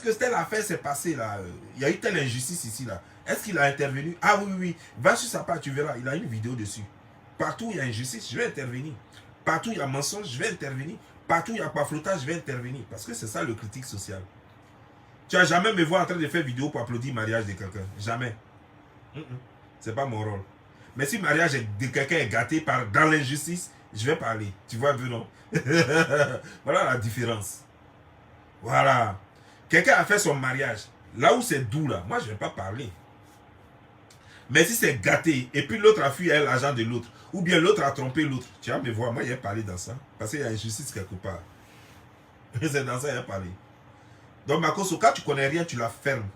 est-ce que telle affaire s'est passée là? Il y a eu telle injustice ici là. Est-ce qu'il a intervenu? Ah oui, oui, oui. Va sur sa page, tu verras. Il a une vidéo dessus. Partout où il y a injustice, je vais intervenir. Partout où il y a mensonge, je vais intervenir. Partout où il y a paflotage, je vais intervenir. Parce que c'est ça le critique social. Tu vas jamais me voir en train de faire vidéo pour applaudir le mariage de quelqu'un. Jamais. C'est pas mon rôle. Mais si le mariage de quelqu'un est gâté dans l'injustice, je vais parler. Tu vois un peu, non? Voilà la différence. Voilà. Quelqu'un a fait son mariage. Là où c'est doux, là, moi, je ne vais pas parler. Mais si c'est gâté, et puis l'autre a fui l'argent de l'autre, ou bien l'autre a trompé l'autre, tu vas me voir, moi, il a parlé dans ça. Parce qu'il y a injustice quelque part. C'est dans ça qu'il a parlé. Donc, Makoso, quand tu connais rien, tu la fermes.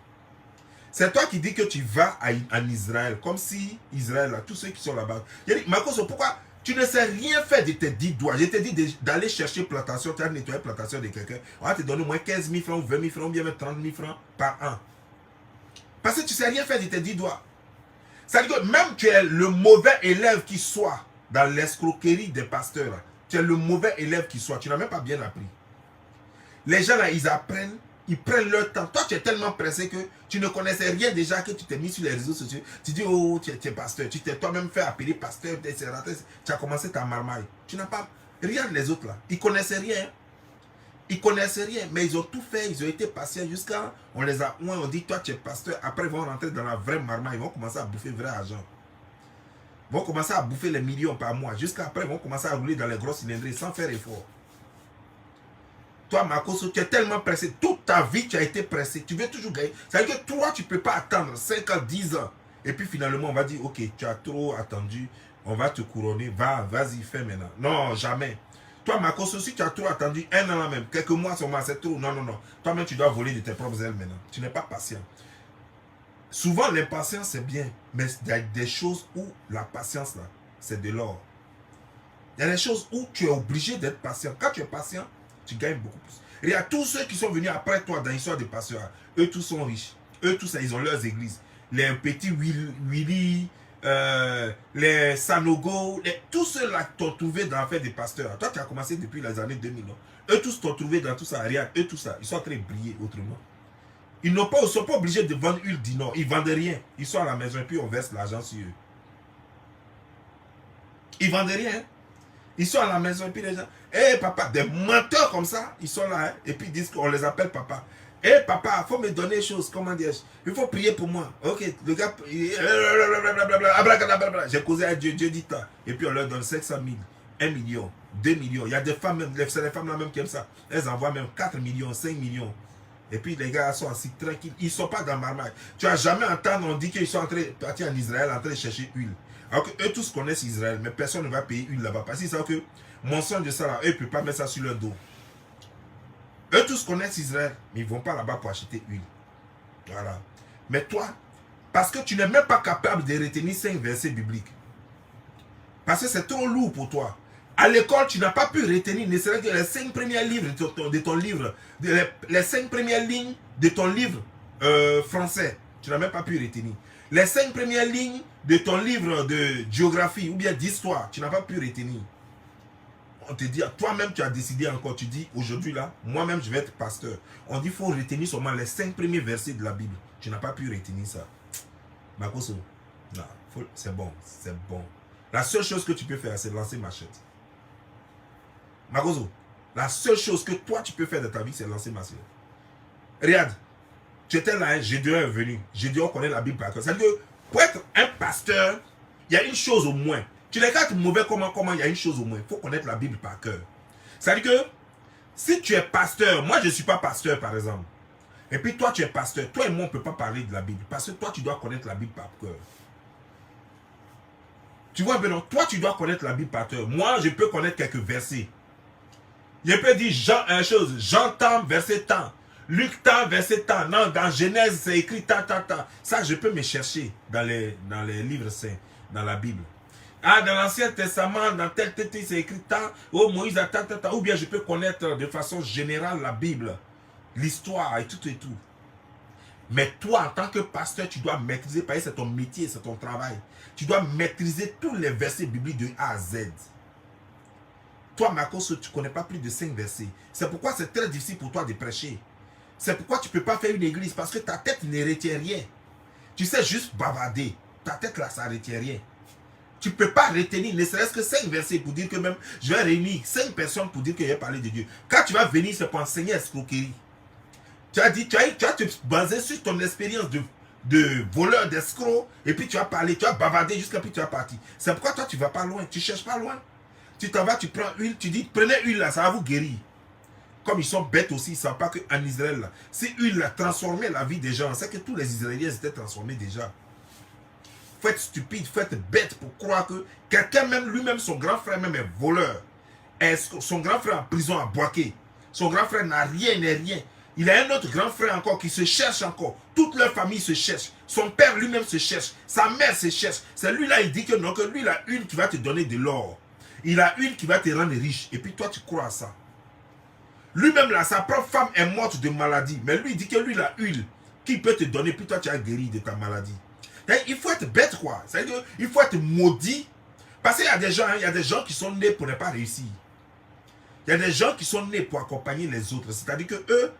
C'est toi qui dis que tu vas en Israël, comme si Israël, là, tous ceux qui sont là-bas. J'ai dit, Makoso, pourquoi tu ne sais rien faire de tes 10 doigts? Je t'ai dit d'aller chercher plantation, tu as nettoyé plantation de quelqu'un. On va te donner au moins 15 000 francs, ou 20 000 francs, ou bien même 30 000 francs par an. Parce que tu ne sais rien faire de tes 10 doigts. C'est-à-dire que même tu es le mauvais élève qui soit dans l'escroquerie des pasteurs, tu es le mauvais élève qui soit, tu n'as même pas bien appris. Les gens là, ils apprennent, ils prennent leur temps. Toi, tu es tellement pressé que tu ne connaissais rien déjà, que tu t'es mis sur les réseaux sociaux. Tu dis, oh, tu es pasteur. Tu t'es toi-même fait appeler pasteur, etc. Tu as commencé ta marmaille. Tu n'as pas... Regarde les autres là. Ils connaissaient rien. Ils connaissaient rien, mais ils ont tout fait. Ils ont été patients jusqu'à... On les a... On dit, toi, tu es pasteur. Après, ils vont rentrer dans la vraie marmaille. Ils vont commencer à bouffer vrai argent. Ils vont commencer à bouffer les millions par mois. Jusqu'à après, ils vont commencer à rouler dans les grosses cylindrées sans faire effort. Toi, Makoso, tu es tellement pressé. Toute ta vie, tu as été pressé. Tu veux toujours gagner. C'est-à-dire que toi, tu ne peux pas attendre 5 ans, 10 ans. Et puis finalement, on va dire, ok, tu as trop attendu. On va te couronner. Vas-y, fais maintenant. Non, jamais. Toi, Makoso, si tu as trop attendu, un an là même, quelques mois seulement, c'est trop. Non, non, non. Toi-même, tu dois voler de tes propres ailes maintenant. Tu n'es pas patient. Souvent, l'impatience, c'est bien. Mais il y a des choses où la patience, là, c'est de l'or. Il y a des choses où tu es obligé d'être patient. Quand tu es patient, tu gagnes beaucoup plus. Et il y a tous ceux qui sont venus après toi dans l'histoire des pasteurs. Eux tous sont riches. Eux tous, ils ont leurs églises. Les petits Willy, les Sanogo, tous ceux-là t'ont trouvé dans l'affaire des pasteurs. Toi, tu as commencé depuis les années 2000. Non? Eux tous t'ont trouvé dans tout ça. Regarde, eux tous ça. Ils sont en train de briller autrement. Ils ne sont pas obligés de vendre huile du Nord. Ils ne vendent rien. Ils sont à la maison et puis on verse l'argent sur eux. Ils ne vendent rien. Hein? Ils sont à la maison et puis les gens, hé papa, des menteurs comme ça, ils sont là, hein, et puis ils disent qu'on les appelle papa. Hé papa, il faut me donner des choses, comment dire, il faut prier pour moi. Ok, le gars, j'ai causé à Dieu, Dieu dit ça. Et puis on leur donne 500 000, 1 million, 2 millions. Il y a des femmes, c'est les femmes là même qui aiment ça. Elles envoient même 4 millions, 5 millions. Et puis les gars sont assis tranquilles, ils ne sont pas dans marmaille. Tu n'as jamais entendu, on dit qu'ils sont en train de partir en Israël, en train de chercher huile. Alors qu'eux tous connaissent Israël, mais personne ne va payer huile là-bas. Parce qu'ils savent que mensonge de ça là, eux ne peuvent pas mettre ça sur leur dos. Eux tous connaissent Israël, mais ils ne vont pas là-bas pour acheter huile. Voilà. Mais toi, parce que tu n'es même pas capable de retenir 5 versets bibliques. Parce que c'est trop lourd pour toi. À l'école, tu n'as pas pu retenir ne serait-ce que les 5 premiers livres de ton livre, les 5 premières lignes de ton livre français. Tu n'as même pas pu retenir. Les 5 premières lignes de ton livre de géographie ou bien d'histoire, tu n'as pas pu retenir. On te dit, toi-même tu as décidé encore, tu dis, aujourd'hui là, moi-même je vais être pasteur. On dit, il faut retenir seulement les 5 premiers versets de la Bible. Tu n'as pas pu retenir ça. Makoso, non, c'est bon, c'est bon. La seule chose que tu peux faire, c'est lancer machette. Makoso, la seule chose que toi tu peux faire de ta vie, c'est lancer machette. Regarde, tu étais là, Gédéon est venu. Gédéon connaît la Bible par cœur. C'est-à-dire que pour être un pasteur, il y a une chose au moins. Tu regardes mauvais comment il y a une chose au moins. Il faut connaître la Bible par cœur. C'est-à-dire que si tu es pasteur, moi je ne suis pas pasteur par exemple. Et puis toi tu es pasteur, toi et moi on ne peut pas parler de la Bible. Parce que toi tu dois connaître la Bible par cœur. Tu vois, Benoît, toi tu dois connaître la Bible par cœur. Moi je peux connaître quelques versets. Je peux dire Jean tant, verset tant. Luc tant, verset tant. Non, dans Genèse c'est écrit tant. Ça je peux me chercher dans les livres saints, dans la Bible. Ah, dans l'Ancien Testament, dans tel c'est écrit tant, oh Moïse a tant. Ou bien je peux connaître de façon générale la Bible, l'histoire et tout. Mais toi, en tant que pasteur, tu dois maîtriser, parce que c'est ton métier, c'est ton travail. Tu dois maîtriser tous les versets bibliques de A à Z. Toi, Makoso, tu ne connais pas plus de 5 versets. C'est pourquoi c'est très difficile pour toi de prêcher. C'est pourquoi tu ne peux pas faire une église, parce que ta tête ne retient rien. Tu sais juste bavarder. Ta tête là, ça ne retient rien. Tu ne peux pas retenir, ne serait-ce que 5 versets pour dire que même, je vais réunir 5 personnes pour dire que j'ai parlé de Dieu. Quand tu vas venir, c'est pour enseigner escroquerie. Tu as dit, tu vas te baser sur ton expérience de voleur, d'escroc, et puis tu vas parler, tu vas bavarder jusqu'à puis tu vas partir. C'est pourquoi toi, tu ne vas pas loin, tu ne cherches pas loin. Tu t'en vas, tu prends huile, tu dis, prenez huile là, ça va vous guérir. Comme ils sont bêtes aussi, ils ne savent pas qu'en Israël, là, si huile a transformé la vie des gens, c'est que tous les Israéliens étaient transformés déjà. Faut être stupide, faut être bête pour croire que quelqu'un même, lui-même, son grand frère même est voleur. Son grand frère en prison à Boaké. Son grand frère n'a rien, n'est rien. Il a un autre grand frère encore qui se cherche encore. Toute leur famille se cherche. Son père lui-même se cherche. Sa mère se cherche. C'est lui-là, il dit que non, que lui, il a une qui va te donner de l'or. Il a une qui va te rendre riche. Et puis toi, tu crois à ça. Lui-même, là, sa propre femme est morte de maladie. Mais lui, il dit que lui, il a une qui peut te donner. Puis toi, tu as guéri de ta maladie. Il faut être bête, quoi. C'est-à-dire qu'il faut être maudit. Parce qu'il y a des gens, il y a des gens qui sont nés pour ne pas réussir. Il y a des gens qui sont nés pour accompagner les autres. C'est-à-dire que eux,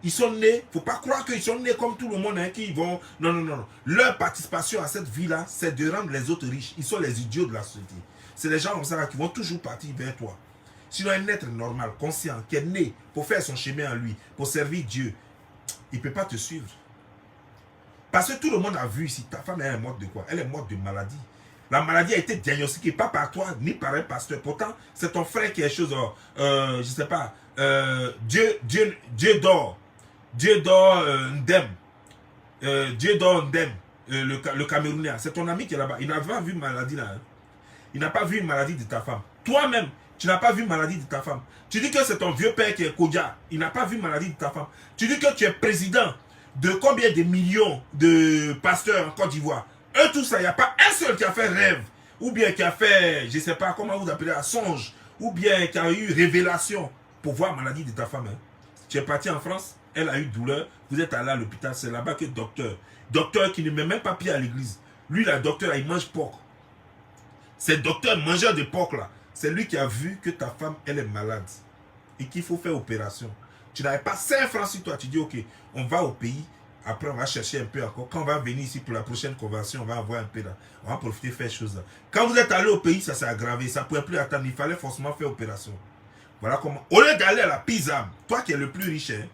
ils sont nés, il ne faut pas croire qu'ils sont nés comme tout le monde, hein, qui vont... Non, non, non. Leur participation à cette vie-là, c'est de rendre les autres riches. Ils sont les idiots de la société. C'est les gens comme ça là, qui vont toujours partir vers toi. Sinon, un être normal, conscient, qui est né pour faire son chemin en lui, pour servir Dieu, il ne peut pas te suivre. Parce que tout le monde a vu ici, ta femme elle est morte de quoi? Elle est morte de maladie. La maladie a été diagnostiquée pas par toi, ni par un pasteur. Pourtant, c'est ton frère qui a chose, je ne sais pas, Dieu dort. Dieu dort Ndem. Dieu dort Ndem, le Camerounais. C'est ton ami qui est là-bas. Il n'a pas vu une maladie là. Hein. Il n'a pas vu une maladie de ta femme. Toi-même, tu n'as pas vu une maladie de ta femme. Tu dis que c'est ton vieux père qui est Kodja. Il n'a pas vu une maladie de ta femme. Tu dis que tu es président de combien de millions de pasteurs en Côte d'Ivoire. Eux, tout ça, il n'y a pas un seul qui a fait rêve. Ou bien qui a fait, je ne sais pas comment vous appelez ça, songe. Ou bien qui a eu révélation pour voir la maladie de ta femme. Hein. Tu es parti en France, elle a eu douleur. Vous êtes allé à l'hôpital, c'est là-bas que docteur. Docteur qui ne met même pas pied à l'église. Lui, le docteur, il mange porc. C'est docteur mangeur de porc là. C'est lui qui a vu que ta femme, elle est malade. Et qu'il faut faire opération. Tu n'avais pas 5 francs sur toi. Tu dis, ok, on va au pays. Après, on va chercher un peu encore. Quand on va venir ici pour la prochaine convention, on va avoir un peu là. On va profiter de faire choses là. Quand vous êtes allé au pays, ça s'est aggravé. Ça ne pouvait plus attendre. Il fallait forcément faire opération. Voilà comment. Au lieu d'aller à la PISAM, toi qui es le plus riche, hein,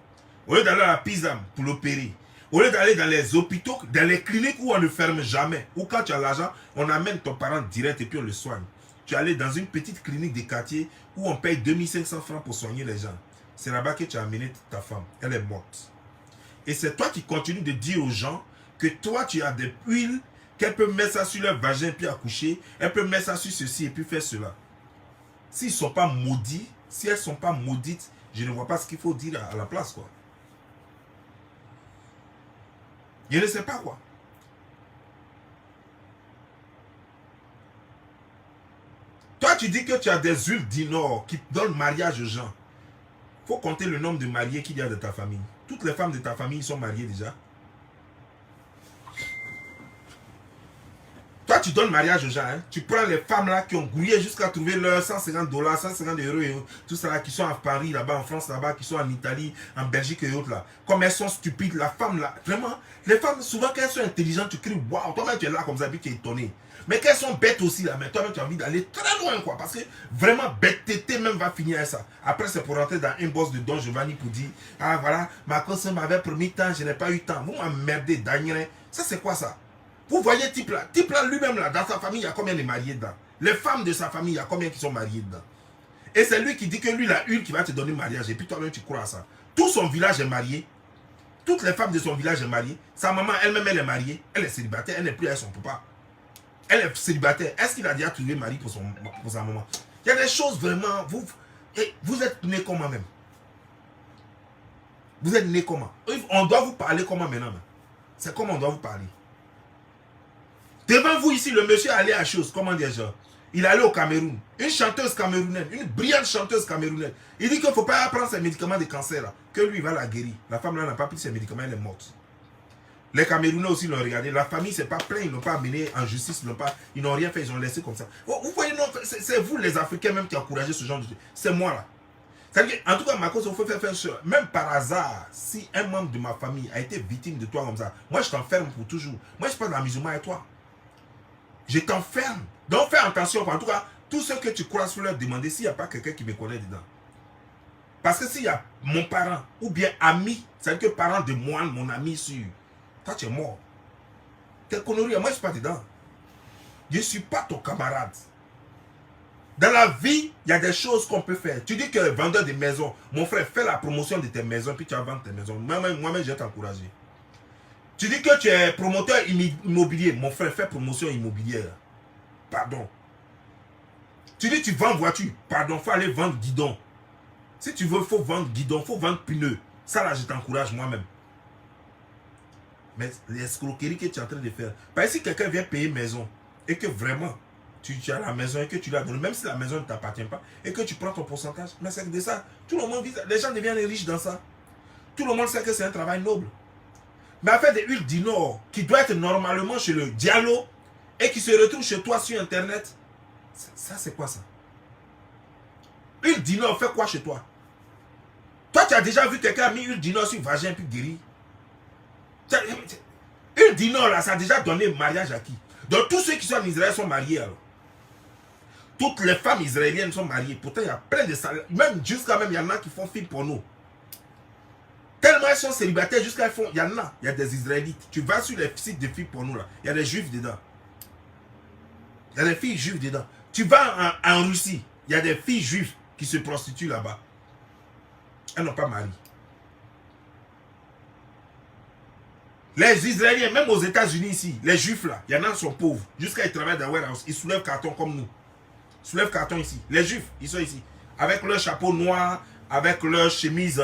au lieu d'aller à la PISAM pour l'opérer, au lieu d'aller dans les hôpitaux, dans les cliniques où on ne ferme jamais, ou quand tu as l'argent, on amène ton parent direct et puis on le soigne. Tu es allé dans une petite clinique de quartier où on paye 2500 francs pour soigner les gens. C'est là-bas que tu as amené ta femme. Elle est morte. Et c'est toi qui continues de dire aux gens que toi, tu as des huiles, qu'elle peut mettre ça sur leur vagin puis accoucher. Elle peut mettre ça sur ceci et puis faire cela. S'ils ne sont pas maudits, si elles ne sont pas maudites, je ne vois pas ce qu'il faut dire à la place, quoi. Je ne sais pas, quoi. Toi, tu dis que tu as des huiles d'inor qui donnent mariage aux gens. Il faut compter le nombre de mariés qu'il y a de ta famille. Toutes les femmes de ta famille sont mariées déjà. Toi, tu donnes mariage aux gens. Hein? Tu prends les femmes là qui ont grouillé jusqu'à trouver leurs 150 $, 150 € et tout ça là, qui sont à Paris, là-bas, en France, là-bas, qui sont en Italie, en Belgique et autres là. Comme elles sont stupides, la femme là, vraiment, les femmes, souvent quand elles sont intelligentes, tu cries waouh, toi-même tu es là comme ça, puis tu es étonné. Mais qu'elles sont bêtes aussi là, mais toi-même tu as envie d'aller très loin quoi, parce que vraiment bêteté même va finir à ça. Après c'est pour rentrer dans un boss de Don Giovanni pour dire, ah voilà, ma cause m'avait promis tant, je n'ai pas eu tant. Vous m'emmerdez, Daniel. Ça c'est quoi ça? Vous voyez type là lui-même là, dans sa famille, il y a combien de mariés dedans? Les femmes de sa famille, il y a combien qui sont mariées dedans? Et c'est lui qui dit que lui, il a une qui va te donner mariage, et puis toi-même tu crois à ça. Tout son village est marié. Toutes les femmes de son village sont mariées. Sa maman elle-même, elle est mariée. Elle est célibataire, elle n'est plus avec son papa. Elle est célibataire. Est-ce qu'il a déjà trouvé mari pour sa maman? Il y a des choses vraiment... Vous êtes né comment même? Vous êtes né comment? On doit vous parler comment maintenant? C'est comment on doit vous parler. Devant vous ici, le monsieur allait à chose. Comment dire ça? Il allait au Cameroun. Une chanteuse camerounaise, une brillante chanteuse camerounaise. Il dit qu'il ne faut pas prendre ses médicaments de cancer. Là, que lui, il va la guérir. La femme là n'a pas pris ses médicaments, elle est morte. Les Camerounais aussi l'ont regardé. La famille, c'est pas plein. Ils n'ont pas amené en justice. Ils n'ont rien fait. Ils ont laissé comme ça. Vous voyez, c'est vous les Africains même qui encouragez ce genre de choses. C'est moi là. En tout cas, ma cause, il faut faire sûr. Même par hasard, si un membre de ma famille a été victime de toi comme ça, moi je t'enferme pour toujours. Moi je parle de la musulman et toi. Je t'enferme. Donc fais attention. En tout cas, tout ce que tu crois, il faut leur demander s'il n'y a pas quelqu'un qui me connaît dedans. Parce que s'il y a mon parent ou bien ami, c'est-à-dire que parent de moi, mon ami sûr, toi tu es mort. T'es connerie, moi je ne suis pas dedans. Je ne suis pas ton camarade. Dans la vie, il y a des choses qu'on peut faire. Tu dis que vendeur de maisons, mon frère, fais la promotion de tes maisons, puis tu vas vendre tes maisons. Moi-même, je vais t'encourager. Tu dis que tu es promoteur immobilier, mon frère, fais promotion immobilière. Pardon. Tu dis que tu vends voiture, pardon, il faut aller vendre guidon. Si tu veux, il faut vendre guidon, il faut vendre pneus. Ça là, je t'encourage moi-même. Mais l'escroquerie que tu es en train de faire, parce que si quelqu'un vient payer maison, et que vraiment, tu as la maison et que tu la donnes, même si la maison ne t'appartient pas, et que tu prends ton pourcentage, mais c'est de ça, tout le monde vit, les gens deviennent riches dans ça. Tout le monde sait que c'est un travail noble. Mais affaire de huile d'Inor, qui doit être normalement chez le Diallo, et qui se retrouve chez toi sur Internet, ça c'est quoi ça? Huile d'Inor fait quoi chez toi? Toi, tu as déjà vu quelqu'un a mis huile d'Inor sur le vagin puis guéri? Huile d'Inor, là, ça a déjà donné mariage à qui? Donc, tous ceux qui sont en Israël sont mariés, alors. Toutes les femmes israéliennes sont mariées. Pourtant, il y a plein de salaires. Même jusqu'à même, il y en a qui font film pour nous. Tellement elles sont célibataires, jusqu'à elles font. Il y en a. Il y a des Israélites. Tu vas sur les sites de filles pour nous, là. Il y a des juifs dedans. Il y a des filles juives dedans. Tu vas en Russie. Il y a des filles juives qui se prostituent là-bas. Elles n'ont pas mari. Les Israéliens, même aux États-Unis ici, les Juifs là, il y en a qui sont pauvres. Jusqu'à ils travaillent dans warehouse, ils soulèvent carton comme nous. Ils soulèvent carton ici. Les Juifs, ils sont ici. Avec leur chapeau noir, avec leur chemise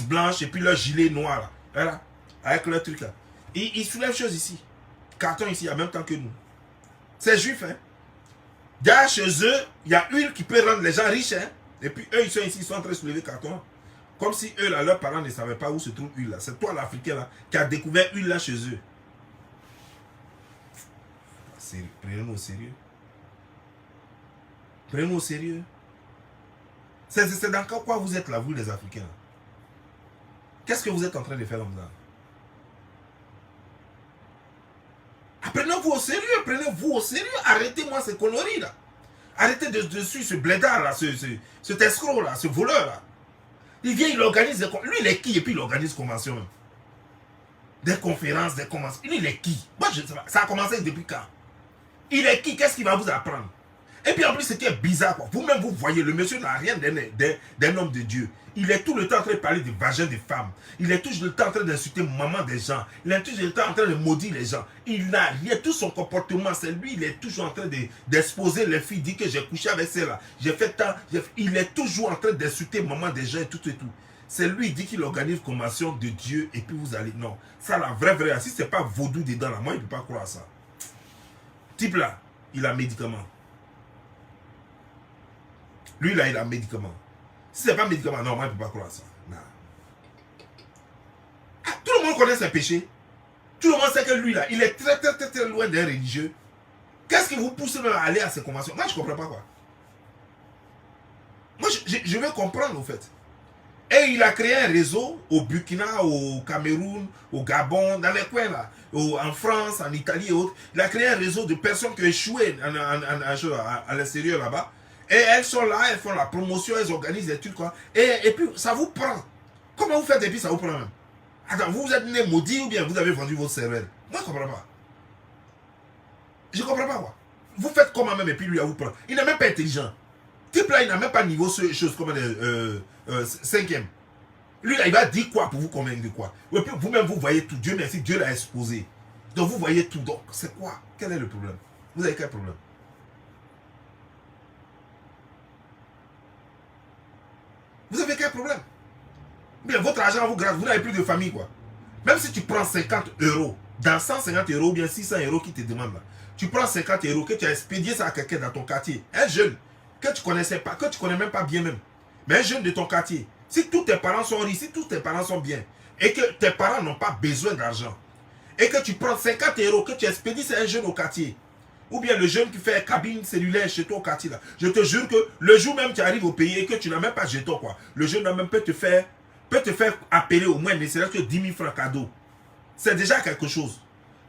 blanche et puis leur gilet noir là. Voilà. Avec leur truc là. Ils soulèvent choses ici. Carton ici, en même temps que nous. C'est Juifs, hein. Derrière chez eux, il y a huile qui peut rendre les gens riches, hein. Et puis eux, ils sont ici, ils sont en train de soulever carton. Comme si eux, là, leurs parents ne savaient pas où se trouve l'huile là. C'est toi, l'Africain, là, qui a découvert l'huile là chez eux. Prenez-nous au sérieux. Prenez-nous au sérieux. C'est dans quoi vous êtes là, vous, les Africains? Qu'est-ce que vous êtes en train de faire comme ça? Prenez-vous au sérieux, prenez-vous au sérieux. Arrêtez-moi ces conneries là. Arrêtez de suivre ce blédard là, cet escroc là, ce voleur là. Il vient, il organise des conférences. Lui, il est qui? Et puis il organise des conventions même. Des conférences, des conventions. Lui, il est qui? Moi, je ne sais pas. Ça a commencé depuis quand? Il est qui? Qu'est-ce qu'il va vous apprendre? Et puis en plus, ce qui est bizarre, quoi. Vous-même, vous voyez, le monsieur n'a rien d'un homme de Dieu. Il est tout le temps en train de parler de vagin des femmes. Il est toujours le temps en train d'insulter maman des gens. Il est toujours le temps en train de maudire les gens. Il n'a rien, tout son comportement, c'est lui, il est toujours en train d'exposer les filles, dit que j'ai couché avec celle-là. J'ai fait tant. Il est toujours en train d'insulter maman des gens et tout et tout. C'est lui, il dit qu'il organise convention de Dieu et puis vous allez. Non, ça la vraie, si c'est pas vaudou dedans là, moi il ne peut pas croire ça. Type là, il a médicament. Lui là, il a médicament. Si c'est pas médicament, non, moi je ne peux pas croire ça. Non. Ah, tout le monde connaît ses péchés. Tout le monde sait que lui là, il est très loin d'un religieux. Qu'est-ce qui vous pousse à aller à ces conventions? Moi je ne comprends pas quoi. Moi je veux comprendre en fait. Et il a créé un réseau au Burkina, au Cameroun, au Gabon, dans les coins là, en France, en Italie et autres. Il a créé un réseau de personnes qui ont échoué à l'extérieur là-bas. Et elles sont là, elles font la promotion, elles organisent des trucs quoi. Et puis ça vous prend. Comment vous faites et puis ça vous prend même? Attends, vous êtes né maudit ou bien vous avez vendu votre cervelle? Moi je ne comprends pas. Je ne comprends pas quoi. Vous faites comment même et puis lui à vous prendre. Il n'est même pas intelligent. Type là, il n'a même pas niveau chose comme cinquième. Lui là, il va dire quoi pour vous convaincre de quoi? Et puis vous-même vous voyez tout. Dieu merci, Dieu l'a exposé. Donc vous voyez tout. Donc c'est quoi? Quel est le problème? Vous avez quel problème? Vous avez quel problème? Bien, votre argent vous gratte, vous n'avez plus de famille quoi. Même si tu prends 50 €, dans 150 € ou bien 600 € qui te demandent là, tu prends 50 € que tu as expédié ça à quelqu'un dans ton quartier, un jeune que tu connaissais pas, que tu connais même pas bien même, mais un jeune de ton quartier, si tous tes parents sont riches, si tous tes parents sont bien, et que tes parents n'ont pas besoin d'argent, et que tu prends 50 € que tu expédies à un jeune au quartier, Ou bien le jeune qui fait cabine cellulaire chez toi au quartier là. Je te jure que le jour même tu arrives au pays et que tu n'as même pas jeton quoi. Le jeune même peut te faire appeler au moins ne serait-ce que 10 000 francs cadeau. C'est déjà quelque chose.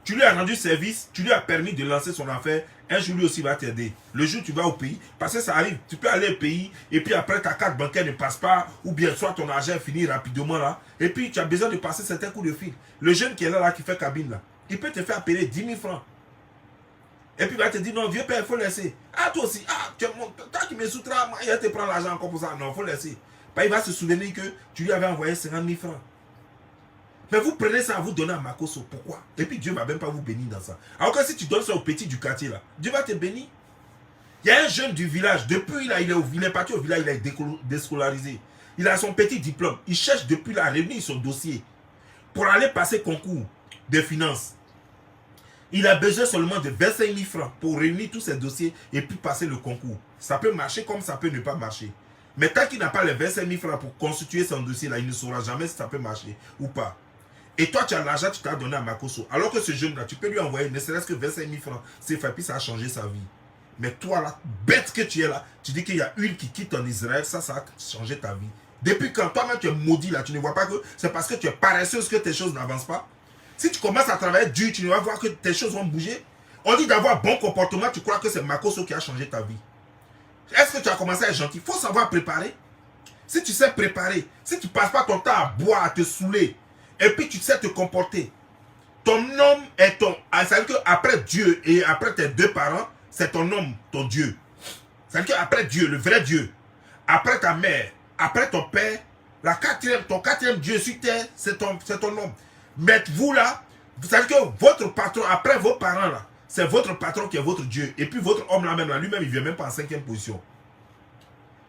Tu lui as rendu service, tu lui as permis de lancer son affaire. Un jour lui aussi va t'aider. Le jour tu vas au pays, parce que ça arrive, tu peux aller au pays et puis après ta carte bancaire ne passe pas ou bien soit ton argent finit rapidement là et puis tu as besoin de passer certains coups de fil. Le jeune qui est là qui fait cabine là, il peut te faire appeler 10 000 francs. Et puis il va te dire non vieux père il faut laisser. Ah toi aussi, ah toi qui me soutras, il va te prendre l'argent encore pour ça. Non, il faut laisser. Bah, il va se souvenir que tu lui avais envoyé 50 000 francs. Mais vous prenez ça à vous donner à Makosso. Pourquoi? Et puis Dieu ne va même pas vous bénir dans ça. Alors que si tu donnes ça au petit du quartier là, Dieu va te bénir. Il y a un jeune du village, depuis là, il est parti au village, il est déscolarisé. Il a son petit diplôme. Il cherche depuis là à réunir son dossier pour aller passer concours de finances. Il a besoin seulement de 25 000 francs pour réunir tous ses dossiers et puis passer le concours. Ça peut marcher comme ça peut ne pas marcher. Mais tant qu'il n'a pas les 25 000 francs pour constituer son dossier là, il ne saura jamais si ça peut marcher ou pas. Et toi, tu as l'argent, tu t'as donné à Makosso. Alors que ce jeune-là, tu peux lui envoyer ne serait-ce que 25 000 francs. C'est fait, puis ça a changé sa vie. Mais toi, là, bête que tu es là, tu dis qu'il y a une qui quitte en Israël, ça a changé ta vie. Depuis quand toi-même tu es maudit là, tu ne vois pas que c'est parce que tu es paresseuse que tes choses n'avancent pas. Si tu commences à travailler dur, tu ne vas voir que tes choses vont bouger. On dit d'avoir bon comportement, tu crois que c'est Makosso qui a changé ta vie. Est-ce que tu as commencé à être gentil? Il faut savoir préparer. Si tu sais préparer, si tu ne passes pas ton temps à boire, à te saouler, et puis tu sais te comporter, ton homme est ton... C'est-à-dire qu'après Dieu et après tes deux parents, c'est ton homme, ton Dieu. C'est-à-dire qu'après Dieu, le vrai Dieu, après ta mère, après ton père, ton quatrième Dieu sur terre, c'est ton homme. Mais vous là, vous savez que votre patron, après vos parents là, c'est votre patron qui est votre Dieu. Et puis votre homme là même, là, lui-même, il ne vient même pas en 5e position.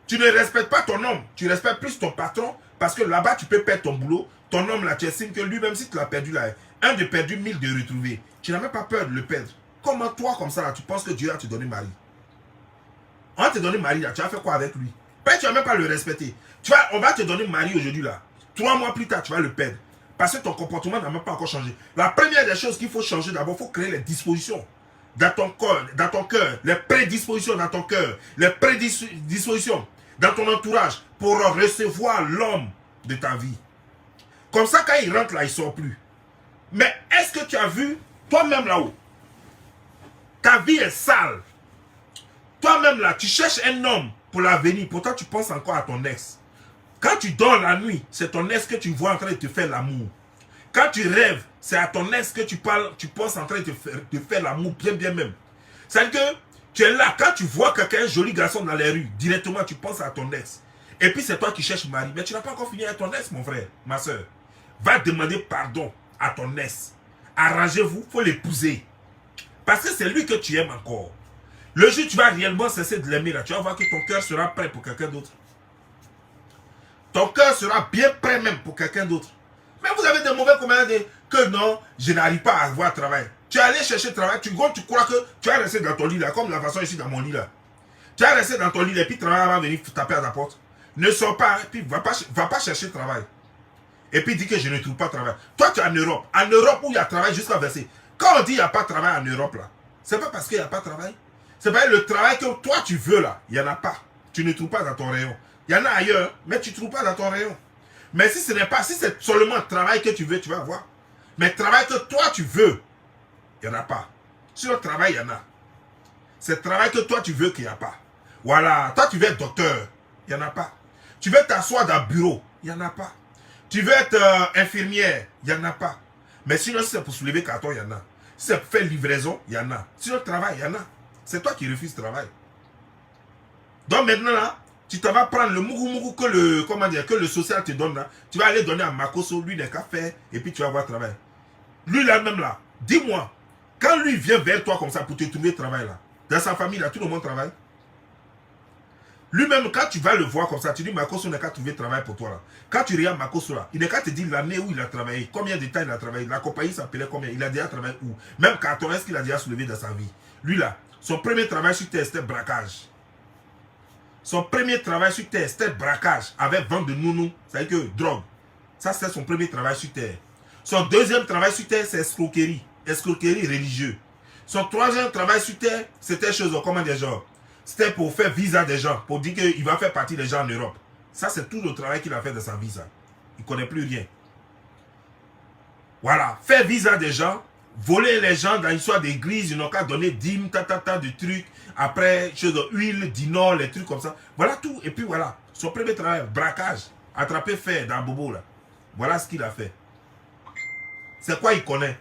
Tu ne respectes pas ton homme, tu respectes plus ton patron, parce que là-bas, tu peux perdre ton boulot. Ton homme là, tu estimes que lui-même, si tu l'as perdu là, un de perdu, 1000 de retrouver. Tu n'as même pas peur de le perdre. Comment toi, comme ça, là, tu penses que Dieu va te donner mari? On va te donner mari là, tu vas faire quoi avec lui? Tu ne vas même pas le respecter. On va te donner mari aujourd'hui là. 3 mois plus tard, tu vas le perdre. Parce que ton comportement n'a même pas encore changé. La première des choses qu'il faut changer d'abord, il faut créer les dispositions dans ton cœur, les prédispositions dans ton cœur, les prédispositions dans ton entourage pour recevoir l'homme de ta vie. Comme ça, quand il rentre là, il ne sort plus. Mais est-ce que tu as vu, toi-même là-haut, ta vie est sale. Toi-même là, tu cherches un homme pour l'avenir. Pourtant, tu penses encore à ton ex. Quand tu dors la nuit, c'est ton ex que tu vois en train de te faire l'amour. Quand tu rêves, c'est à ton ex que tu penses en train de te faire l'amour, bien même. C'est-à-dire que tu es là, quand tu vois quelqu'un, un joli garçon dans les rues, directement tu penses à ton ex. Et puis c'est toi qui cherches mari. Mais tu n'as pas encore fini avec ton ex, mon frère, ma soeur. Va demander pardon à ton ex. Arrangez-vous, il faut l'épouser. Parce que c'est lui que tu aimes encore. Le jour où tu vas réellement cesser de l'aimer, là, tu vas voir que ton cœur sera prêt pour quelqu'un d'autre. Ton cœur sera bien prêt même pour quelqu'un d'autre. Mais vous avez des mauvais commentaires que non, je n'arrive pas à avoir travail. Tu es allé chercher travail, tu crois que tu vas rester dans ton lit là, comme la façon ici dans mon lit là. Tu vas rester dans ton lit et puis le travail va venir taper à ta porte. Ne sors pas, et puis va pas chercher travail. Et puis dis que je ne trouve pas de travail. Toi tu es en Europe. En Europe où il y a travail jusqu'à verser. Quand on dit qu'il n'y a pas de travail en Europe là, c'est pas parce qu'il n'y a pas de travail. C'est pas le travail que toi tu veux là, il n'y en a pas. Tu ne trouves pas dans ton rayon. Il y en a ailleurs, mais tu ne trouves pas dans ton rayon. Mais si ce n'est pas, si c'est seulement le travail que tu veux, tu vas voir. Mais le travail que toi tu veux, il n'y en a pas. Sur le travail, il y en a. C'est le travail que toi tu veux qu'il n'y a pas. Voilà, toi tu veux être docteur, il n'y en a pas. Tu veux t'asseoir dans le bureau, il n'y en a pas. Tu veux être infirmière, il n'y en a pas. Mais sinon, si c'est pour soulever carton, il y en a. Si c'est pour faire livraison, il y en a. Sur le travail, il y en a. C'est toi qui refuses le travail. Donc maintenant là, tu t'en vas prendre le mougou que le social te donne là. Tu vas aller donner à Makosso, lui n'est qu'à faire, et puis tu vas avoir travail. Lui là même là, dis-moi, quand lui vient vers toi comme ça pour te trouver travail là, dans sa famille là, tout le monde travaille. Lui-même, quand tu vas le voir comme ça, tu dis Makosso n'est qu'à trouver travail pour toi là. Quand tu regardes Makosso là, il n'est qu'à te dire l'année où il a travaillé, combien de temps il a travaillé, la compagnie s'appelait combien, il a déjà travaillé où, même carton, est-ce qu'il a déjà soulevé dans sa vie. Lui là, son premier travail sur terre, c'était braquage. Son premier travail sur terre, c'était braquage, avec vente de nounou, c'est-à-dire que drogue. Ça, c'était son premier travail sur terre. Son deuxième travail sur terre, c'est escroquerie religieuse. Son troisième travail sur terre, c'était chose, comment des gens. C'était pour faire visa des gens, pour dire qu'il va faire partie des gens en Europe. Ça, c'est tout le travail qu'il a fait de sa vie, ça. Il ne connaît plus rien. Voilà, faire visa des gens, voler les gens dans l'histoire d'église, ils n'ont qu'à donner dîmes, de trucs. Après, chose d'huile, dinor, les trucs comme ça. Voilà tout. Et puis voilà, son premier travail, braquage, attraper fer dans Bobo là. Voilà ce qu'il a fait. C'est quoi il connaît?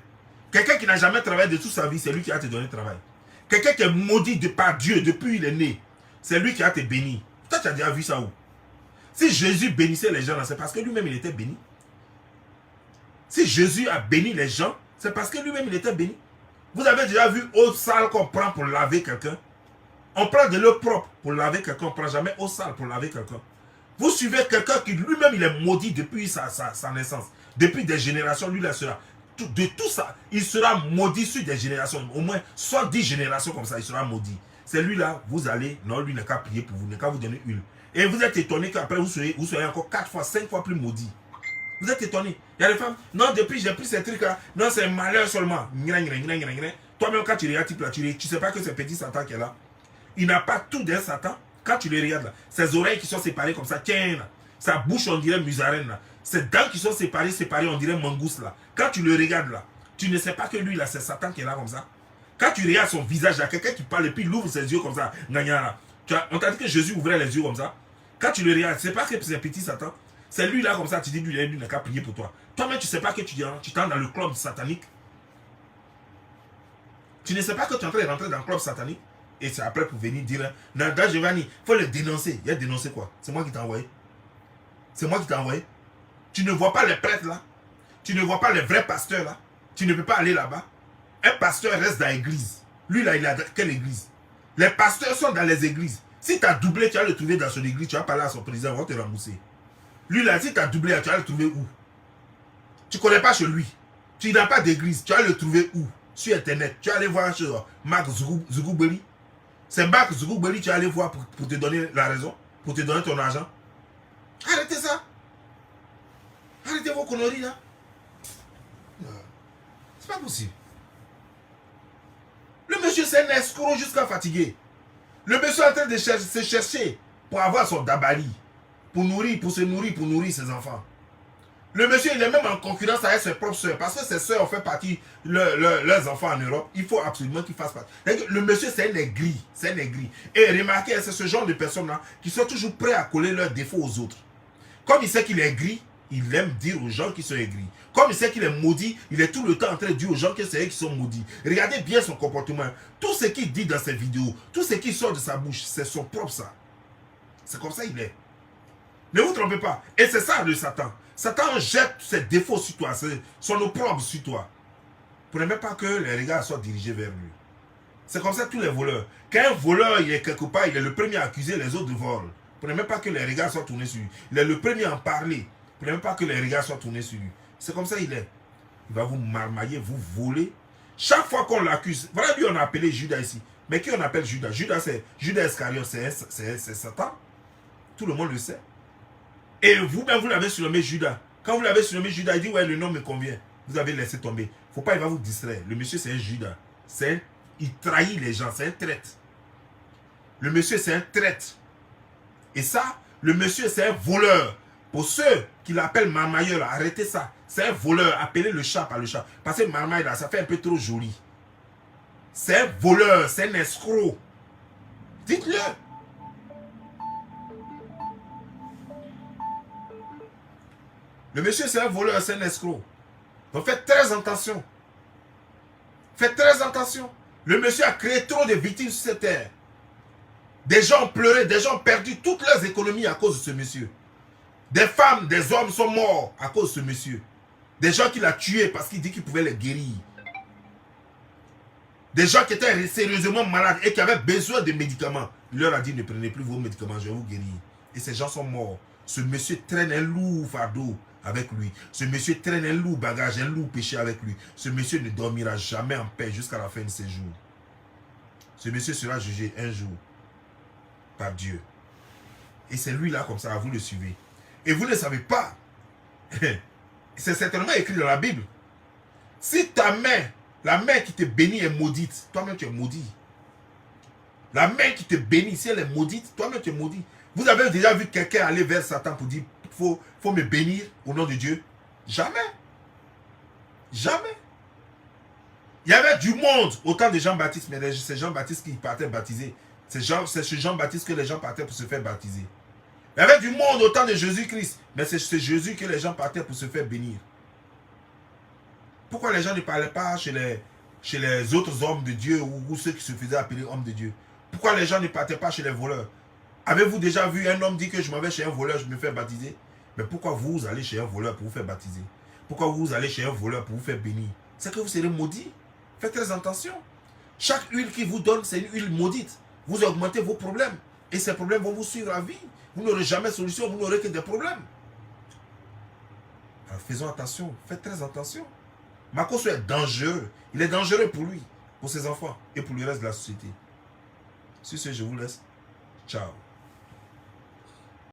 Quelqu'un qui n'a jamais travaillé de toute sa vie, c'est lui qui a te donné le travail. Quelqu'un qui est maudit par Dieu depuis qu'il est né, c'est lui qui a te béni. Toi, tu as déjà vu ça où? Si Jésus bénissait les gens, c'est parce que lui-même il était béni. Si Jésus a béni les gens, c'est parce que lui-même il était béni. Vous avez déjà vu eau sale qu'on prend pour laver quelqu'un? On prend de l'eau propre pour laver quelqu'un, on ne prend jamais eau sale pour laver quelqu'un. Vous suivez quelqu'un qui lui-même il est maudit depuis sa naissance. Depuis des générations, lui là sera. De tout ça, il sera maudit sur des générations. Au moins 70 générations comme ça, il sera maudit. C'est lui là, vous allez, non, lui n'a qu'à prier pour vous, n'a qu'à vous donner huile. Et vous êtes étonné qu'après vous soyez encore 4 fois, 5 fois plus maudit. Vous êtes étonné. Il y a des femmes, non, depuis j'ai pris ces trucs là, non, c'est malheur seulement. Toi-même, quand tu regardes type là, tu ne sais pas que c'est petit Satan qui est là. Il n'a pas tout d'un Satan. Quand tu le regardes là, ses oreilles qui sont séparées comme ça, tiens là. Sa bouche, on dirait musarène là. Ses dents qui sont séparées, on dirait mangouste là. Quand tu le regardes là, tu ne sais pas que lui là, c'est Satan qui est là comme ça. Quand tu regardes son visage là, quelqu'un qui parle et puis il ouvre ses yeux comme ça, on t'a dit que Jésus ouvrait les yeux comme ça. Quand tu le regardes, tu ne sais pas que c'est petit Satan. C'est lui là comme ça, tu dis lui n'a qu'à prier pour toi. Toi-même, tu ne sais pas que tu t'entres dans le club satanique. Tu ne sais pas que tu es en train de rentrer dans le club satanique. Et c'est après pour venir dire, Nanda Giovanni, il faut le dénoncer. Il a dénoncé quoi? C'est moi qui t'ai envoyé. C'est moi qui t'ai envoyé. Tu ne vois pas les prêtres là. Tu ne vois pas les vrais pasteurs là. Tu ne peux pas aller là-bas. Un pasteur reste dans l'église. Lui là, il a quelle église? Les pasteurs sont dans les églises. Si tu as doublé, tu vas le trouver dans son église. Tu vas parler à son président, on va te rembourser. Lui là, si tu as doublé, tu vas le trouver où? Tu ne connais pas chez lui. Tu n'as pas d'église. Tu vas le trouver où? Sur internet. Tu vas aller voir chez Mark Zuckerberg. C'est Mark Zuckerberg, tu vas aller voir pour te donner la raison, pour te donner ton argent. Arrêtez ça. Arrêtez vos conneries là. C'est pas possible. Le monsieur c'est un escroc jusqu'à fatiguer. Le monsieur est en train de se chercher pour avoir son dabali, pour se nourrir, pour nourrir ses enfants. Le monsieur, il est même en concurrence avec ses propres soeurs. Parce que ses soeurs ont fait partie, leurs enfants en Europe. Il faut absolument qu'ils fassent partie. Le monsieur, c'est un aigri. C'est un aigri. Et remarquez, c'est ce genre de personnes-là qui sont toujours prêts à coller leurs défauts aux autres. Comme il sait qu'il est aigri, il aime dire aux gens qui sont aigris. Comme il sait qu'il est maudit, il est tout le temps en train de dire aux gens que c'est eux qui sont maudits. Regardez bien son comportement. Tout ce qu'il dit dans ses vidéos, tout ce qui sort de sa bouche, c'est son propre ça. C'est comme ça qu'il est. Ne vous trompez pas. Et c'est ça le Satan. Satan jette ses défauts sur toi, son opprobre sur toi. Pour ne même pas que les regards soient dirigés vers lui. C'est comme ça tous les voleurs. Quand un voleur il est quelque part, il est le premier à accuser les autres de vol. Pour ne même pas que les regards soient tournés sur lui. Il est le premier à en parler. Pour ne même pas que les regards soient tournés sur lui. C'est comme ça il est. Il va vous marmailler, vous voler. Chaque fois qu'on l'accuse, voilà lui on a appelé Judas ici. Mais qui on appelle Judas? Judas Iscariot, c'est Satan. Tout le monde le sait. Et vous-même, vous l'avez surnommé Judas. Quand vous l'avez surnommé Judas, il dit, ouais, le nom me convient. Vous avez laissé tomber. Faut pas, il va vous distraire. Le monsieur, c'est un Judas. Il trahit les gens, c'est un traître. Le monsieur, c'est un traître. Et ça, le monsieur, c'est un voleur. Pour ceux qui l'appellent marmailleur, arrêtez ça. C'est un voleur. Appelez le chat par le chat. Parce que marmaille, là, ça fait un peu trop joli. C'est un voleur, c'est un escroc. Dites-le. Le monsieur, c'est un voleur, c'est un escroc. Donc faites très attention. Faites très attention. Le monsieur a créé trop de victimes sur cette terre. Des gens ont pleuré, des gens ont perdu toutes leurs économies à cause de ce monsieur. Des femmes, des hommes sont morts à cause de ce monsieur. Des gens qu'il a tués parce qu'il dit qu'il pouvait les guérir. Des gens qui étaient sérieusement malades et qui avaient besoin de médicaments. Il leur a dit, ne prenez plus vos médicaments, je vais vous guérir. Et ces gens sont morts. Ce monsieur traîne un lourd fardeau avec lui. Ce monsieur traîne un lourd bagage, un lourd péché avec lui. Ce monsieur ne dormira jamais en paix jusqu'à la fin de ses jours. Ce monsieur sera jugé un jour par Dieu. Et c'est lui là comme ça, vous le suivez. Et vous ne savez pas. C'est certainement écrit dans la Bible. Si ta main La main qui te bénit est maudite. Toi-même, tu es maudit. La main qui te bénit, si elle est maudite, toi-même, tu es maudit. Vous avez déjà vu quelqu'un aller vers Satan pour dire, faut me bénir au nom de Dieu? Jamais. Jamais. Il y avait du monde au temps de Jean-Baptiste, mais c'est Jean-Baptiste qui partait baptiser. C'est chez Jean-Baptiste que les gens partaient pour se faire baptiser. Il y avait du monde au temps de Jésus-Christ, mais c'est chez Jésus que les gens partaient pour se faire bénir. Pourquoi les gens ne parlaient pas chez les autres hommes de Dieu ou ceux qui se faisaient appeler hommes de Dieu? Pourquoi les gens ne partaient pas chez les voleurs? Avez-vous déjà vu un homme dire que je m'en vais chez un voleur, je me fais baptiser? Mais pourquoi vous allez chez un voleur pour vous faire baptiser? Pourquoi vous allez chez un voleur pour vous faire bénir? C'est que vous serez maudit. Faites très attention. Chaque huile qu'il vous donne, c'est une huile maudite. Vous augmentez vos problèmes. Et ces problèmes vont vous suivre à vie. Vous n'aurez jamais de solution, vous n'aurez que des problèmes. Alors faisons attention, faites très attention. Makosso est dangereux. Il est dangereux pour lui, pour ses enfants et pour le reste de la société. Sur ce, je vous laisse. Ciao.